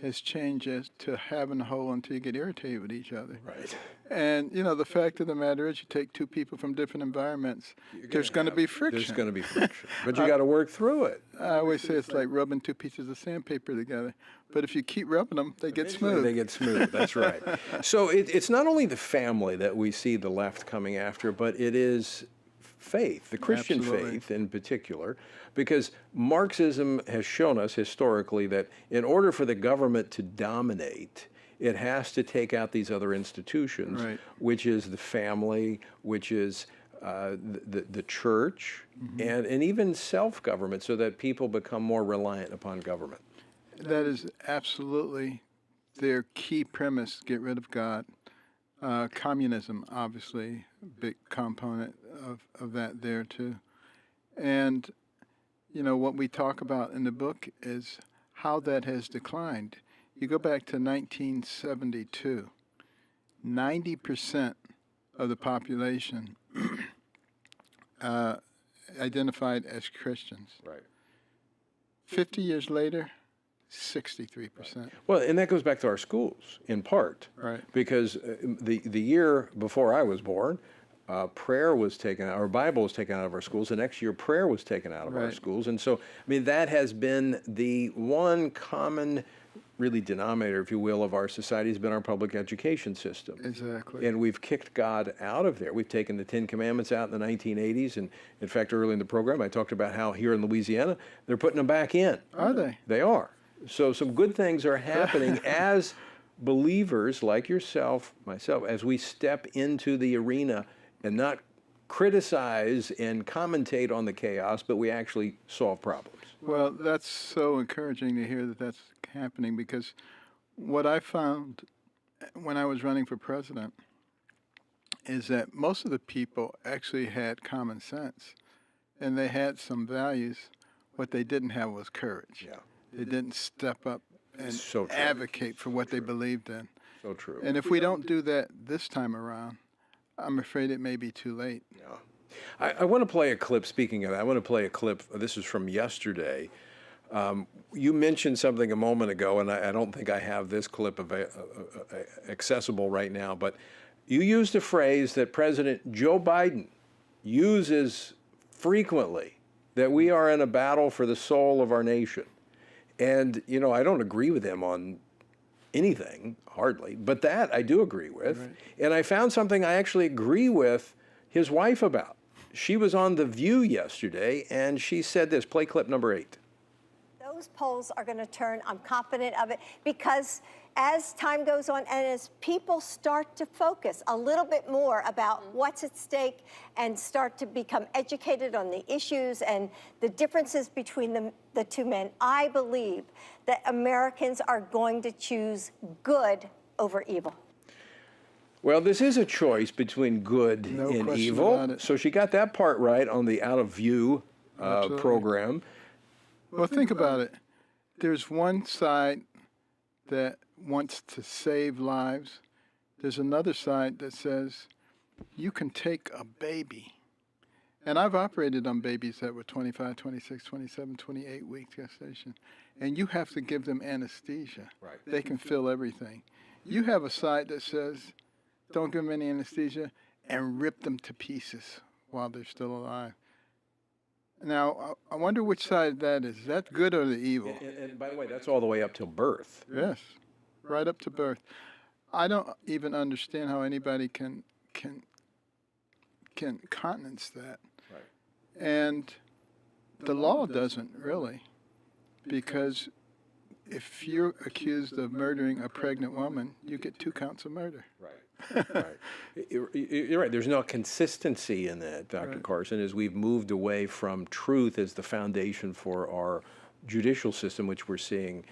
has changed as to have and whole until you get irritated with each other. Right. And, you know, the fact of the matter is you take 2 people from different environments, there's going to be friction. There's going to be friction. But you got to work through it. I always say it's like rubbing 2 pieces of sandpaper together. But if you keep rubbing them, they get smooth. They get smooth, that's right. So it's not only the family that we see the left coming after, but it is faith, the Christian faith in particular, because Marxism has shown us historically that in order for the government to dominate, it has to take out these other institutions, which is the family, which is the church, and even self-government, so that people become more reliant upon government. That is absolutely their key premise, get rid of God. Communism, obviously, big component of that there too. And, you know, what we talk about in the book is how that has declined. You go back to 1972, 90% of the population identified as Christians. Right. 50 years later, 63%. Well, and that goes back to our schools, in part. Right. Because the year before I was born, prayer was taken out, or Bible was taken out of our schools. The next year, prayer was taken out of our schools. And so, I mean, that has been the one common, really, denominator, if you will, of our society has been our public education system. Exactly. And we've kicked God out of there. We've taken the 10 Commandments out in the 1980s. And in fact, early in the program, I talked about how here in Louisiana, they're putting them back in. Are they? They are. So some good things are happening as believers like yourself, myself, as we step into the arena and not criticize and commentate on the chaos, but we actually solve problems. Well, that's so encouraging to hear that that's happening, because what I found when I was running for president is that most of the people actually had common sense and they had some values. What they didn't have was courage. Yeah. They didn't step up and So true. advocate for what they believed in. So true. And if we don't do that this time around, I'm afraid it may be too late. Yeah. I want to play a clip, speaking of that, I want to play a clip. This is from yesterday. You mentioned something a moment ago, and I don't think I have this clip accessible right now, but you used a phrase that President Joe Biden uses frequently, that we are in a battle for the soul of our nation. And, you know, I don't agree with him on anything, hardly, but that I do agree with. Right. And I found something I actually agree with his wife about. She was on The View yesterday, and she said this. Play clip number 8. those polls are going to turn. I'm confident of it, because as time goes on and as people start to focus a little bit more about what's at stake and start to become educated on the issues and the differences between the two men, I believe that Americans are going to choose good over evil. Well, this is a choice between good No and question evil. about it. So she got that part right on the Out of View program. Well, think about it. There's one side that wants to save lives. There's another side that says you can take a baby. And I've operated on babies that were 25, 26, 27, 28 weeks gestation. And you have to give them anesthesia. Right. They can feel everything. You have a side that says don't give them any anesthesia and rip them to pieces while they're still alive. Now, I wonder which side that is. Is that good or the evil? And by the way, that's all the way up till birth. Yes, right up to birth. I don't even understand how anybody can countenance that. Right. And the law doesn't really, because if you're accused of murdering a pregnant woman, you get 2 counts of murder. Right. Right. You're right. There's no consistency in that, Dr. Right. Carson, as we've moved away from truth as the foundation for our judicial system, which we're seeing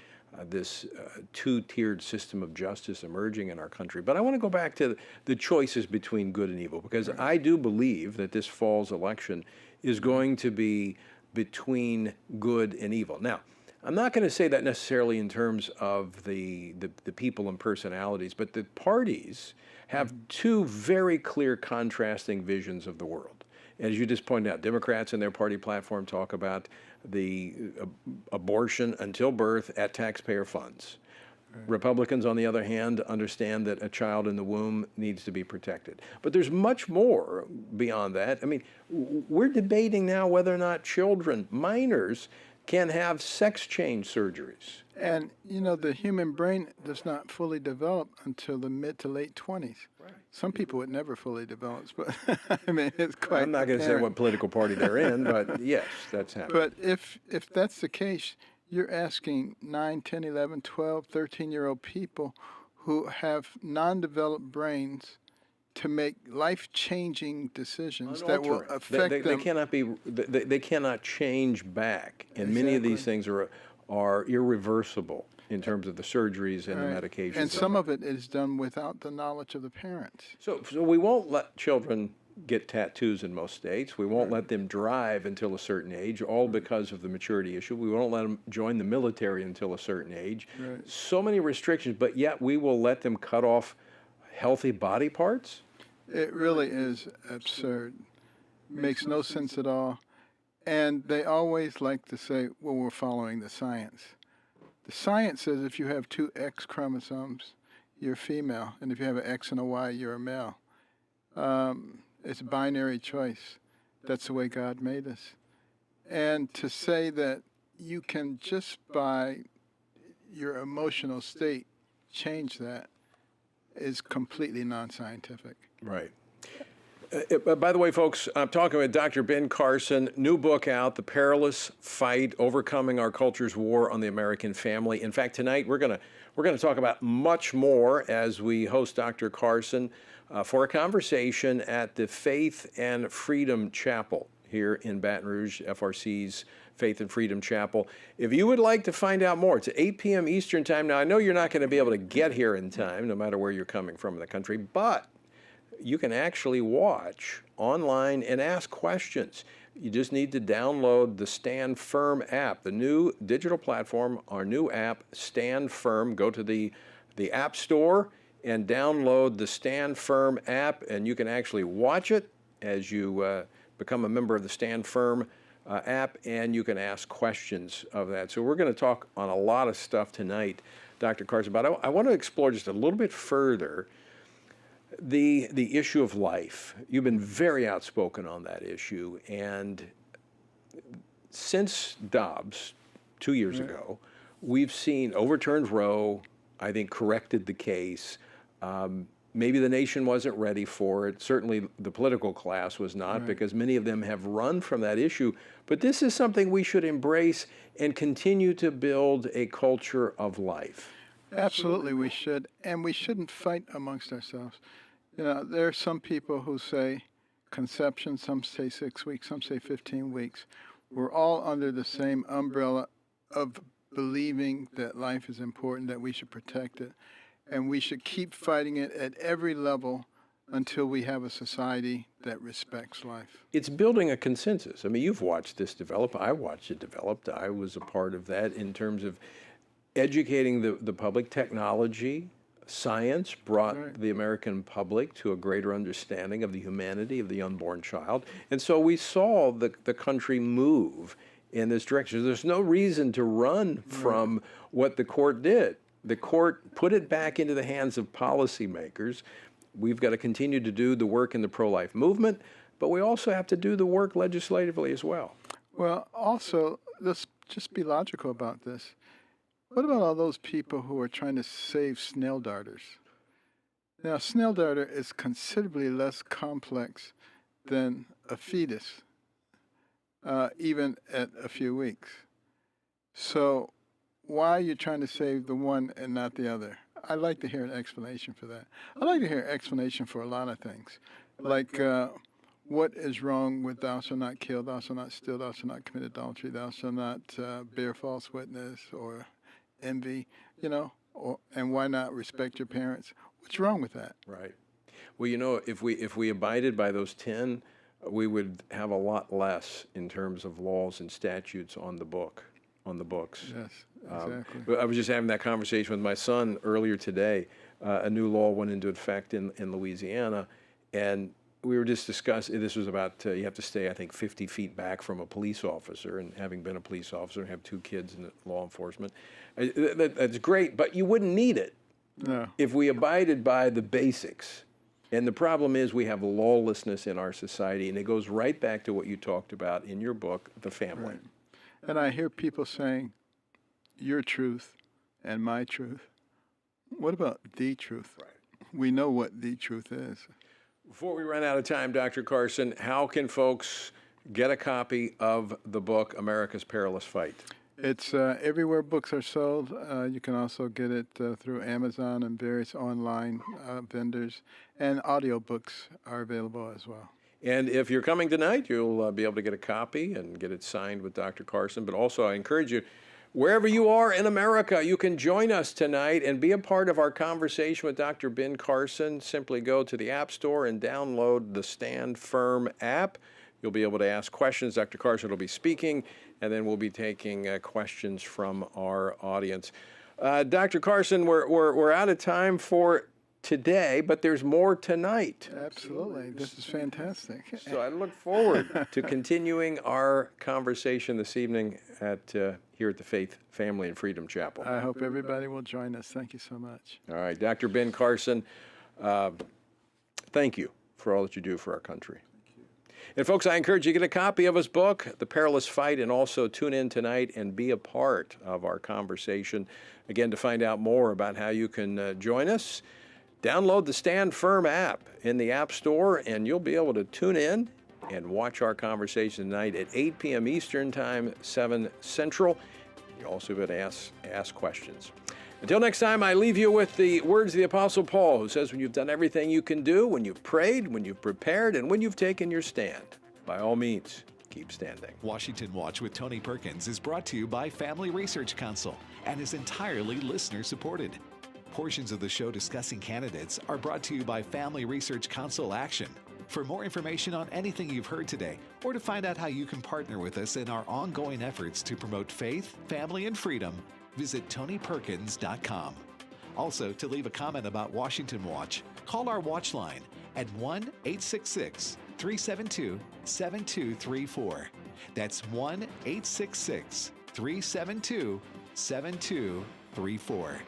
this two-tiered system of justice emerging in our country. But I want to go back to the choices between good and evil, because I do believe that this fall's election is going to be between good and evil. Now, I'm not going to say that necessarily in terms of the people and personalities, but the parties have 2 very clear contrasting visions of the world. As you just pointed out, Democrats in their party platform talk about the abortion until birth at taxpayer funds. Republicans, on the other hand, understand that a child in the womb needs to be protected. But there's much more beyond that. I mean, we're debating now whether or not children, minors, can have sex change surgeries. And, you know, the human brain does not fully develop until the mid to late 20s. Right. Some people it never fully develops, but I mean, it's quite I'm not going to say what political party they're in, but yes, that's happening. But if that's the case, you're asking 9, 10, 11, 12, 13-year-old people who have non-developed brains to make life-changing decisions that will affect them. They cannot be. They cannot change back, and many of these things are irreversible in terms of the surgeries and the medications. And some of it is done without the knowledge of the parents. So we won't let children get tattoos in most states. We won't let them drive until a certain age, all because of the maturity issue. We won't let them join the military until a certain age. Right. So many restrictions, but yet we will let them cut off healthy body parts? It really is absurd. Makes no sense at all. And they always like to say, well, we're following the science. The science says if you have 2 X chromosomes, you're female. And if you have an X and a Y, you're a male. It's a binary choice. That's the way God made us. And to say that you can just by your emotional state change that is completely non-scientific. Right. By the way, folks, I'm talking with Dr. Ben Carson. New book out, The Perilous Fight, Overcoming Our Culture's War on the American Family. In fact, tonight we're going to talk about much more as we host Dr. Carson for a conversation at the Faith and Freedom Chapel here in Baton Rouge, FRC's Faith and Freedom Chapel. If you would like to find out more, it's at 8 p.m. Eastern Time. Now, I know you're not going to be able to get here in time, no matter where you're coming from in the country, but you can actually watch online and ask questions. You just need to download the Stand Firm app, the new digital platform, our new app, Stand Firm. Go to the App Store and download the Stand Firm app, and you can actually watch it as you become a member of the Stand Firm app, and you can ask questions of that. So we're going to talk on a lot of stuff tonight, Dr. Carson, but I want to explore just a little bit further the issue of life. You've been very outspoken on that issue, and since Dobbs 2 years ago, we've seen overturned Roe, I think corrected the case, Maybe the nation wasn't ready for it. Certainly the political class was not, Right. because many of them have run from that issue. But this is something we should embrace and continue to build a culture of life. Absolutely, we should. And we shouldn't fight amongst ourselves. You know, there are some people who say conception, some say 6 weeks, some say 15 weeks. We're all under the same umbrella of believing that life is important, that we should protect it. And we should keep fighting it at every level until we have a society that respects life. It's building a consensus. I mean, you've watched this develop. I watched it develop. I was a part of that in terms of educating the public. Technology, science brought the American public to a greater understanding of the humanity of the unborn child. And so we saw the country move in this direction. There's no reason to run from what the court did. The court put it back into the hands of policymakers. We've got to continue to do the work in the pro-life movement, but we also have to do the work legislatively as well. Well, also, let's just be logical about this. What about all those people who are trying to save snail darters? Now, a snail darter is considerably less complex than a fetus, even at a few weeks. So why are you trying to save the one and not the other? I'd like to hear an explanation for that. I'd like to hear an explanation for a lot of things, like what is wrong with thou shalt not kill, thou shalt not steal, thou shalt not commit adultery, thou shalt not bear false witness or envy, you know, and why not respect your parents? What's wrong with that? Right. Well, you know, if we abided by those 10, we would have a lot less in terms of laws and statutes on the books. Yes, exactly. I was just having that conversation with my son earlier today. A new law went into effect in Louisiana, and we were just discussing, this was about, you have to stay, I think, 50 feet back from a police officer, and having been a police officer and have 2 kids in law enforcement, that's great, but you wouldn't need it if we abided by the basics. And the problem is we have lawlessness in our society, and it goes right back to what you talked about in your book, The Family. Right. And I hear people saying, your truth and my truth. What about the truth? Right. We know what the truth is. Before we run out of time, Dr. Carson, how can folks get a copy of the book, America's Perilous Fight? It's everywhere books are sold. You can also get it through Amazon and various online vendors. And audiobooks are available as well. And if you're coming tonight, you'll be able to get a copy and get it signed with Dr. Carson. But also, I encourage you, wherever you are in America, you can join us tonight and be a part of our conversation with Dr. Ben Carson. Simply go to the App Store and download the Stand Firm app. You'll be able to ask questions. Dr. Carson will be speaking, and then we'll be taking questions from our audience. Dr. Carson, we're out of time for today, but there's more tonight. Absolutely. This is fantastic. So I look forward to continuing our conversation this evening at here at the Faith, Family, and Freedom Chapel. I hope everybody will join us. Thank you so much. All right, Dr. Ben Carson, thank you for all that you do for our country. And folks, I encourage you to get a copy of his book, The Perilous Fight, and also tune in tonight and be a part of our conversation. Again, to find out more about how you can join us, download the Stand Firm app in the App Store, and you'll be able to tune in and watch our conversation tonight at 8 p.m. Eastern Time, 7 Central. You'll also be able to ask questions. Until next time, I leave you with the words of the Apostle Paul, who says, when you've done everything you can do, when you've prayed, when you've prepared, and when you've taken your stand, by all means, keep standing. Washington Watch with Tony Perkins is brought to you by Family Research Council and is entirely listener-supported. Portions of the show discussing candidates are brought to you by Family Research Council Action. For more information on anything you've heard today, or to find out how you can partner with us in our ongoing efforts to promote faith, family, and freedom, visit TonyPerkins.com. Also, to leave a comment about Washington Watch, call our watch line at 1-866-372-7234. That's 1-866-372-7234.